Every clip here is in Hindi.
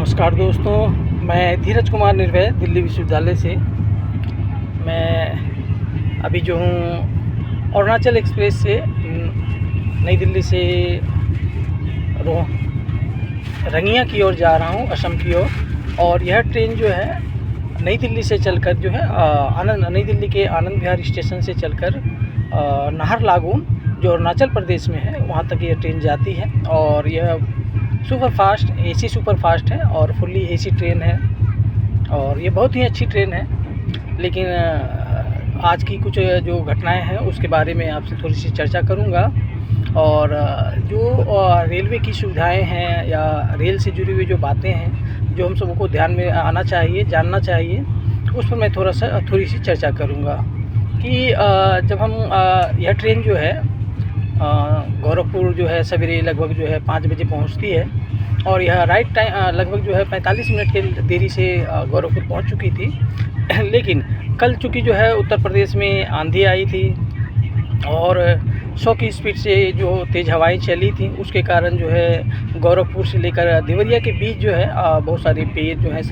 नमस्कार दोस्तों, मैं धीरज कुमार निर्भय दिल्ली विश्वविद्यालय से। मैं अभी जो हूँ अरुणाचल एक्सप्रेस से नई दिल्ली से रंगिया की ओर जा रहा हूँ, असम की ओर। और यह ट्रेन जो है नई दिल्ली से चलकर जो है नई दिल्ली के आनंद विहार स्टेशन से चलकर नाहरलागुन जो अरुणाचल प्रदेश में है वहाँ तक यह ट्रेन जाती है। और यह super fast AC super fast है और फुल्ली एसी ट्रेन है और ये बहुत ही अच्छी ट्रेन है। लेकिन आज की कुछ जो घटनाएं हैं उसके बारे में आपसे थोड़ी सी चर्चा करूंगा। और जो रेलवे की सुविधाएं हैं या रेल से जुड़ी हुई जो बातें हैं जो हम सबको ध्यान में आना चाहिए, जानना चाहिए, उस पर मैं थोड़ी सी चर्चा करूंगा। कि जब हम यह ट्रेन जो है गोरखपुर जो है सवेरे लगभग जो है 5 बजे पहुंचती है और यह राइट टाइम लगभग जो है 45 मिनट के देरी से गोरखपुर पहुंच चुकी थी। लेकिन कल चूँकि जो है उत्तर प्रदेश में आंधी आई थी और 100 की स्पीड से जो तेज़ हवाएं चली थी, उसके कारण जो है गोरखपुर से लेकर देवरिया के बीच जो है बहुत सारे पेड़ जो है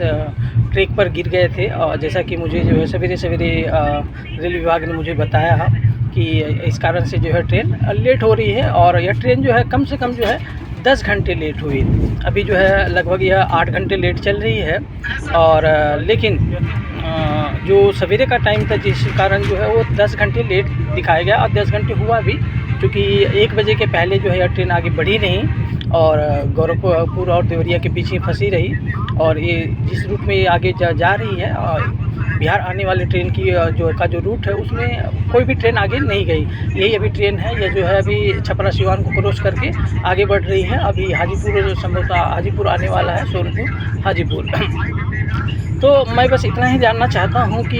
ट्रैक पर गिर गए थे। जैसा कि मुझे जो है सवेरे रेल विभाग ने मुझे बताया कि इस कारण से जो है ट्रेन लेट हो रही है। और यह ट्रेन जो है कम से कम जो है 10 घंटे लेट हुई। अभी जो है लगभग यह 8 घंटे लेट चल रही है। और लेकिन जो सवेरे का टाइम था जिस कारण जो है वो 10 घंटे लेट दिखाया गया और 10 घंटे हुआ भी, क्योंकि 1 बजे के पहले जो है यह ट्रेन आगे बढ़ी नहीं और गोरखपुर और देवरिया के बीच ही फंसी रही। और ये जिस रूट में ये आगे जा रही है बिहार आने वाली ट्रेन की जो रूट है उसमें कोई भी ट्रेन आगे नहीं गई। यही अभी ट्रेन है, यह जो है अभी छपरा सिवान को क्रॉस करके आगे बढ़ रही है। अभी हाजीपुर संभवतः हाजीपुर आने वाला है, सोनपुर हाजीपुर। तो मैं बस इतना ही जानना चाहता हूँ कि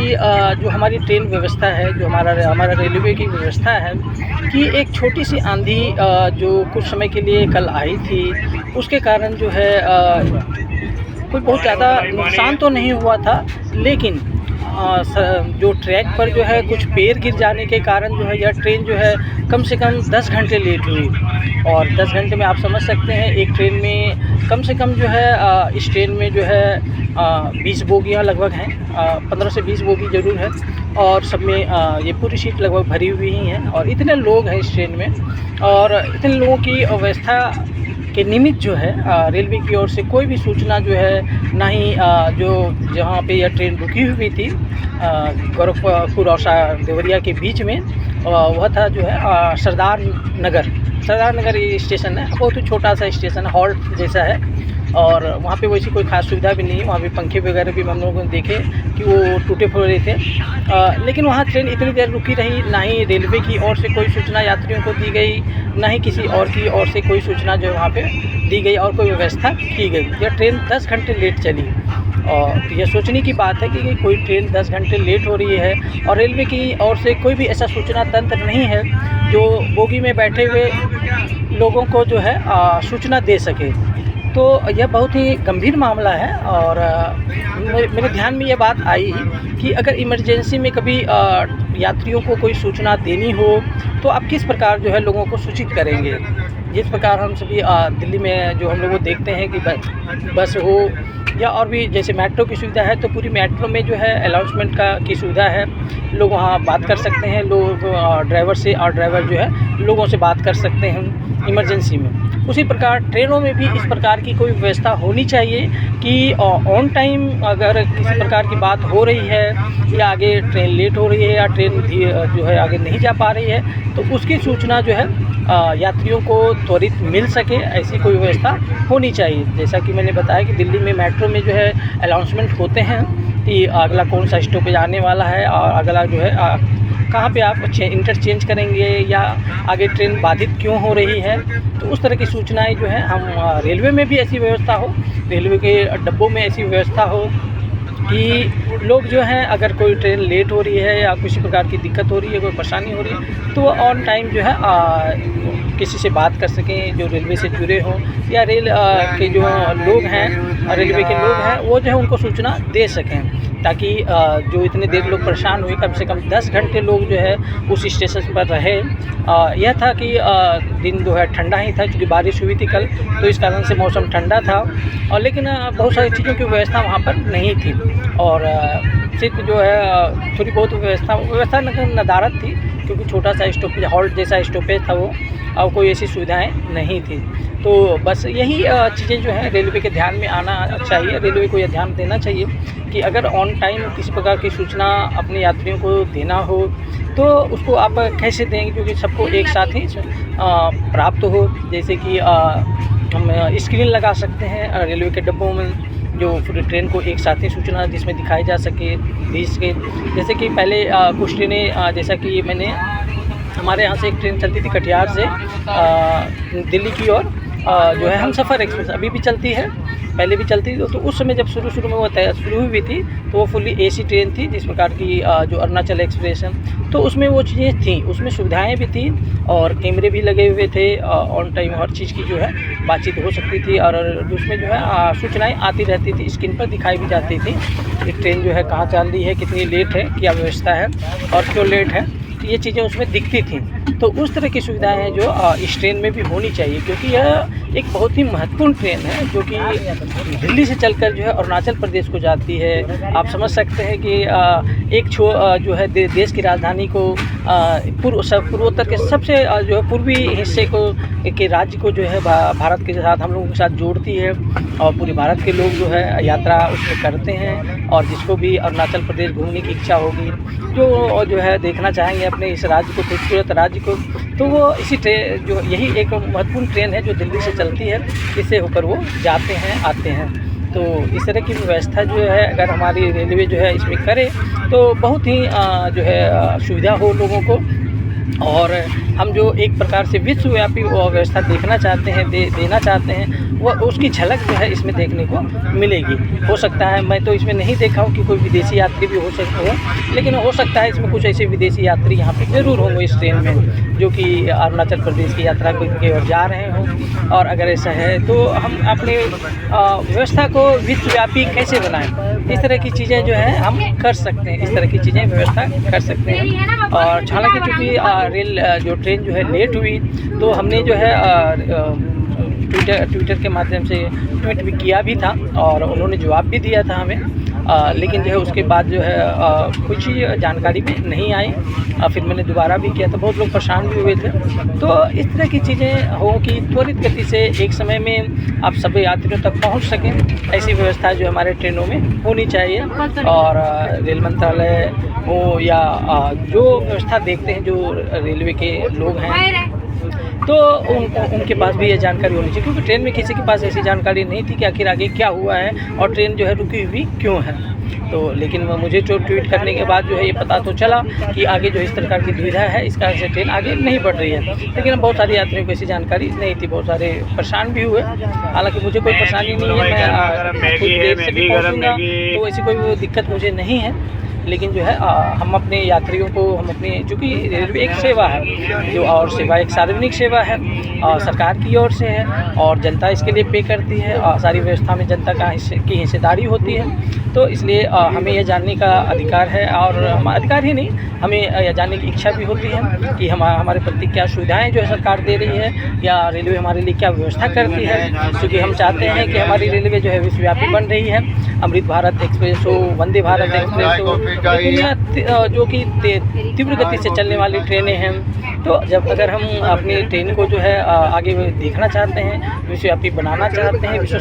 जो हमारी ट्रेन व्यवस्था है, जो हमारा रेलवे की व्यवस्था है, कि एक छोटी सी आंधी जो कुछ समय के लिए कल आई थी उसके कारण जो है कोई बहुत ज़्यादा नुकसान तो नहीं हुआ था। लेकिन जो ट्रैक पर जो है कुछ पेड़ गिर जाने के कारण जो है यह ट्रेन जो है कम से कम 10 घंटे लेट हुई। और 10 घंटे में आप समझ सकते हैं एक ट्रेन में कम से कम जो है इस ट्रेन में जो है 20 बोगियाँ लगभग हैं, 15 से 20 बोगी ज़रूर है। और सब में ये पूरी सीट लगभग भरी हुई ही हैं और इतने लोग हैं इस ट्रेन में। और इतने लोगों की व्यवस्था के निमित्त जो है रेलवे की ओर से कोई भी सूचना जो है ना ही जो जहाँ पे यह ट्रेन रुकी हुई थी गोरखपुर और देवरिया के बीच में, वह था जो है सरदार नगर ये स्टेशन है। बहुत ही छोटा सा स्टेशन है, हॉल्ट जैसा है। और वहाँ पे वैसी कोई खास सुविधा भी नहीं है। वहाँ पे पंखे वगैरह भी हम लोगों ने देखे कि वो टूटे फूटे थे। लेकिन वहाँ ट्रेन इतनी देर रुकी रही, ना ही रेलवे की ओर से कोई सूचना यात्रियों को दी गई, ना ही किसी और की ओर से कोई सूचना जो वहाँ पे दी गई और कोई व्यवस्था की गई। यह ट्रेन 10 घंटे लेट चली। और यह सोचने की बात है कि कोई ट्रेन 10 घंटे लेट हो रही है और रेलवे की ओर से कोई भी ऐसा सूचना तंत्र नहीं है जो बोगी में बैठे हुए लोगों को जो है सूचना दे सके। तो यह बहुत ही गंभीर मामला है। और मेरे ध्यान में ये बात आई कि अगर इमरजेंसी में कभी यात्रियों को कोई सूचना देनी हो तो आप किस प्रकार जो है लोगों को सूचित करेंगे। जिस प्रकार हम सभी दिल्ली में जो हम लोग देखते हैं कि बस हो या और भी जैसे मेट्रो की सुविधा है, तो पूरी मेट्रो में जो है अनाउंसमेंट की सुविधा है। लोग वहाँ बात कर सकते हैं, लोग ड्राइवर से, और ड्राइवर जो है लोगों से बात कर सकते हैं इमरजेंसी में। उसी प्रकार ट्रेनों में भी इस प्रकार की कोई व्यवस्था होनी चाहिए कि ऑन टाइम अगर किसी प्रकार की बात हो रही है या आगे ट्रेन लेट हो रही है या ट्रेन जो है आगे नहीं जा पा रही है तो उसकी सूचना जो है यात्रियों को त्वरित मिल सके, ऐसी कोई व्यवस्था होनी चाहिए। जैसा कि मैंने बताया कि दिल्ली में मेट्रो में जो है अनाउंसमेंट होते हैं कि अगला कौन सा स्टॉपेज आने वाला है और अगला जो है कहाँ पे आप इंटरचेंज करेंगे या आगे ट्रेन बाधित क्यों हो रही है। तो उस तरह की सूचनाएं जो है हम रेलवे में भी ऐसी व्यवस्था हो, रेलवे के डब्बों में ऐसी व्यवस्था हो कि लोग जो हैं अगर कोई ट्रेन लेट हो रही है या किसी प्रकार की दिक्कत हो रही है, कोई परेशानी हो रही है, तो वो ऑन टाइम जो है किसी से बात कर सकें जो रेलवे से जुड़े हों या रेल के जो लोग हैं, रेलवे के लोग हैं, वो जो है उनको सूचना दे सकें। ताकि जो इतने देर लोग परेशान हुए, कम से कम 10 घंटे लोग जो है उस स्टेशन पर रहे। यह था कि दिन जो है ठंडा ही था, क्योंकि बारिश हुई थी कल, तो इस कारण से मौसम ठंडा था। और लेकिन बहुत सारी चीज़ों की व्यवस्था वहाँ पर नहीं थी, और सिर्फ जो है थोड़ी बहुत व्यवस्था नदारत थी, क्योंकि छोटा सा स्टॉपेज, हॉल्ट जैसा स्टॉपेज था वो, और कोई ऐसी सुविधाएं नहीं थी। तो बस यही चीज़ें जो हैं रेलवे के ध्यान में आना चाहिए। रेलवे को यह ध्यान देना चाहिए कि अगर ऑन टाइम किसी प्रकार की सूचना अपने यात्रियों को देना हो तो उसको आप कैसे देंगे, क्योंकि सबको एक साथ ही प्राप्त हो। जैसे कि हम स्क्रीन लगा सकते हैं रेलवे के डिब्बों में, जो पूरी ट्रेन को एक साथ ही सूचना जिसमें दिखाई जा सके, भेज सके। जैसे कि पहले कुछ ट्रेनें, जैसा कि मैंने, हमारे यहाँ से एक ट्रेन चलती थी कटिहार से दिल्ली की ओर, जो है हमसफ़र एक्सप्रेस, अभी भी चलती है, पहले भी चलती थी। तो उस समय जब शुरू में वो शुरू हुई थी तो वो फुली एसी ट्रेन थी, जिस प्रकार की जो अरुणाचल एक्सप्रेस है, तो उसमें वो चीज़ें थी, उसमें सुविधाएं भी थी और कैमरे भी लगे हुए थे। ऑन टाइम हर चीज़ की जो है बातचीत हो सकती थी, और उसमें जो है सूचनाएं आती रहती थी, स्क्रीन पर दिखाई भी जाती थी कि ट्रेन जो है कहाँ चल रही है, कितनी लेट है, क्या व्यवस्था है और क्यों लेट है, तो ये चीज़ें उसमें दिखती थी। तो उस तरह की सुविधाएं हैं जो इस ट्रेन में भी होनी चाहिए, क्योंकि यह एक बहुत ही महत्वपूर्ण ट्रेन है जो कि दिल्ली से चलकर जो है अरुणाचल प्रदेश को जाती है। आप समझ सकते हैं कि एक जो है देश की राजधानी को, पूर्वोत्तर के सबसे जो है पूर्वी हिस्से को के राज्य को जो है भारत के साथ, हम लोगों के साथ जोड़ती है, और पूरे भारत के लोग जो है यात्रा उसमें करते हैं। और जिसको भी अरुणाचल प्रदेश घूमने की इच्छा होगी, जो है देखना चाहेंगे अपने इस राज्य को, खूबसूरत राज्य को, तो वो इसी ट्रेन, जो यही एक महत्वपूर्ण ट्रेन है जो दिल्ली से चलती है, इससे होकर वो जाते हैं, आते हैं। तो इस तरह की व्यवस्था जो है अगर हमारी रेलवे जो है इसमें करे तो बहुत ही जो है सुविधा हो लोगों को। और हम जो एक प्रकार से विश्वव्यापी व्यवस्था देखना चाहते हैं, देना चाहते हैं, वह उसकी झलक जो है इसमें देखने को मिलेगी। हो सकता है, मैं तो इसमें नहीं देखा हूँ कि कोई विदेशी यात्री भी हो सकते हो, लेकिन हो सकता है इसमें कुछ ऐसे विदेशी यात्री यहाँ पे ज़रूर होंगे इस ट्रेन में, जो कि अरुणाचल प्रदेश की यात्रा की ओर जा रहे हों। और अगर ऐसा है तो हम अपने व्यवस्था को विश्वव्यापी कैसे बनाएं, इस तरह की चीज़ें जो है हम कर सकते हैं, इस तरह की चीज़ें व्यवस्था कर सकते हैं। और हालांकि चूँकि रेल जो ट्रेन जो है लेट हुई, तो हमने जो है ट्विटर के माध्यम से ट्वीट भी किया भी था, और उन्होंने जवाब भी दिया था हमें, लेकिन जो है उसके बाद जो है कुछ जानकारी में नहीं आई। फिर मैंने दोबारा भी किया, तो बहुत लोग परेशान भी हुए थे। तो इस तरह की चीज़ें हो कि त्वरित गति से एक समय में आप सभी यात्रियों तक पहुंच सकें, ऐसी व्यवस्था जो हमारे ट्रेनों में होनी चाहिए। और रेल मंत्रालय हो या जो व्यवस्था देखते हैं जो रेलवे के लोग हैं, तो उनके पास भी ये जानकारी होनी चाहिए, क्योंकि ट्रेन में किसी के पास ऐसी जानकारी नहीं थी कि आखिर आगे क्या हुआ है और ट्रेन जो है रुकी हुई क्यों है। तो लेकिन मुझे जो ट्वीट करने के बाद जो है ये पता तो चला कि आगे जो इस प्रकार की दुविधा है, इस कारण से ट्रेन आगे नहीं बढ़ रही है। लेकिन बहुत सारे यात्रियों को ऐसी जानकारी नहीं थी, बहुत सारे परेशान भी हुए। हालांकि मुझे कोई परेशानी नहीं है, मैं कुछ देर से भी पहुँचूँगा, तो ऐसी कोई दिक्कत मुझे नहीं है। लेकिन जो है हम अपने यात्रियों को, हम अपने, चूँकि रेलवे एक सेवा है जो, और सेवा एक सार्वजनिक सेवा है, सरकार की ओर से है, और जनता इसके लिए पे करती है, सारी व्यवस्था में जनता की हिस्सेदारी होती है। तो इसलिए हमें यह जानने का अधिकार है, और अधिकार ही नहीं, हमें यह जानने की इच्छा भी होती है कि हमारे प्रति क्या सुविधाएं जो है सरकार दे रही है, या रेलवे हमारे लिए क्या व्यवस्था करती है। क्योंकि हम चाहते हैं कि हमारी रेलवे जो है विश्वव्यापी बन रही है, अमृत भारत एक्सप्रेस हो, वंदे भारत एक्सप्रेस हो, जो कि तीव्र गति से चलने वाली ट्रेनें हैं। तो अगर हम अपनी ट्रेन को जो है आगे देखना चाहते हैं, विश्वव्यापी बनाना चाहते हैं, विश्व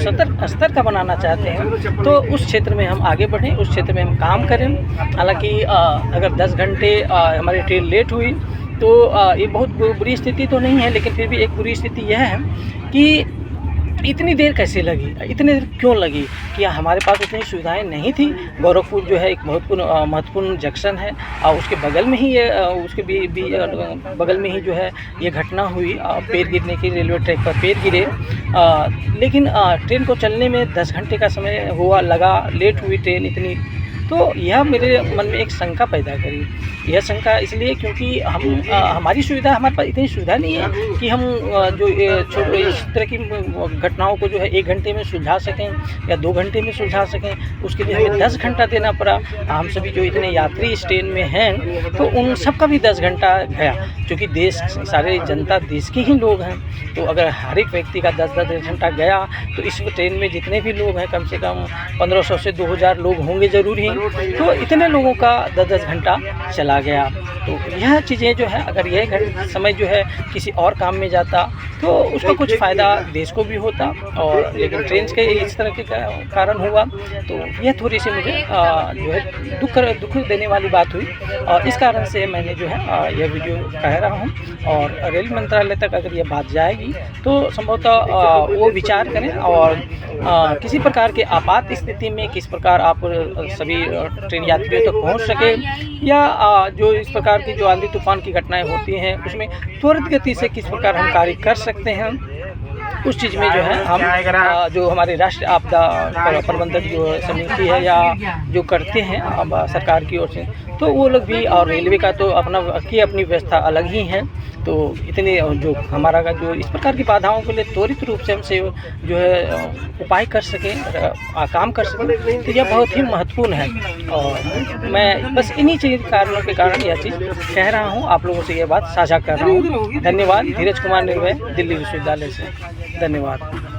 स्तर का बनाना चाहते हैं, तो उस क्षेत्र में हम आगे बढ़ें, उस क्षेत्र में हम काम करें। हालांकि अगर 10 घंटे हमारी ट्रेन लेट हुई तो ये बहुत बुरी स्थिति तो नहीं है, लेकिन फिर भी एक बुरी स्थिति यह है कि इतनी देर कैसे लगी, इतनी देर क्यों लगी, कि हमारे पास उतनी सुविधाएं नहीं थी। गोरखपुर जो है एक महत्वपूर्ण जंक्शन है, और उसके बगल में ही ये उसके बगल में ही जो है ये घटना हुई, पैर गिरने की, रेलवे ट्रैक पर पैर गिरे। लेकिन ट्रेन को चलने में 10 घंटे का समय लगा, लेट हुई ट्रेन इतनी तो यह मेरे मन में एक शंका पैदा करी। यह शंका इसलिए क्योंकि हमारी सुविधा, हमारे पास इतनी सुविधा नहीं है कि हम जो इस तरह की घटनाओं को जो है 1 घंटे में सुलझा सकें या 2 घंटे में सुलझा सकें। उसके लिए हमें 10 घंटा देना पड़ा। हम सभी जो इतने यात्री इस ट्रेन में हैं, तो उन सब का भी 10 घंटा गया, क्योंकि देश, सारे जनता देश के ही लोग हैं। तो अगर हर एक व्यक्ति का 10-10 घंटा गया, तो इस ट्रेन में जितने भी लोग हैं, कम से कम 1500 से 2000 लोग होंगे ज़रूर ही। तो इतने लोगों का 10-10 घंटा चला गया। तो यह चीज़ें जो है, अगर यह समय जो है किसी और काम में जाता तो उसका कुछ फ़ायदा देश को भी होता, और लेकिन ट्रेन के इस तरह के कारण हुआ, तो यह थोड़ी सी मुझे जो है दुख देने वाली बात हुई। और इस कारण से मैंने जो है यह वीडियो कह रहा हूँ। और रेल मंत्रालय तक अगर यह बात जाएगी तो संभवतः वो विचार करें, और किसी प्रकार के आपात स्थिति में किस प्रकार आप सभी ट्रेन यात्रियों तक पहुँच सके, या जो इस प्रकार की जो आंधी तूफान की घटनाएं होती हैं उसमें त्वरित गति से किस प्रकार हम कार्य कर सकते हैं, उस चीज़ में जो है हम जो हमारे राष्ट्रीय आपदा प्रबंधक जो समिति है या जो करते हैं अब सरकार की ओर से, तो वो लोग भी, और रेलवे का तो अपनी व्यवस्था अलग ही है। तो इतने जो हमारा का जो इस प्रकार की बाधाओं के लिए त्वरित रूप से हमसे जो है उपाय कर सकें, काम कर सकें, तो यह बहुत ही महत्वपूर्ण है। और मैं बस इन्हीं कारणों के कारण यह चीज़ कह रहा हूँ, आप लोगों से यह बात साझा कर रहा हूँ। धन्यवाद। धीरज कुमार निर्भय, दिल्ली विश्वविद्यालय से। धन्यवाद।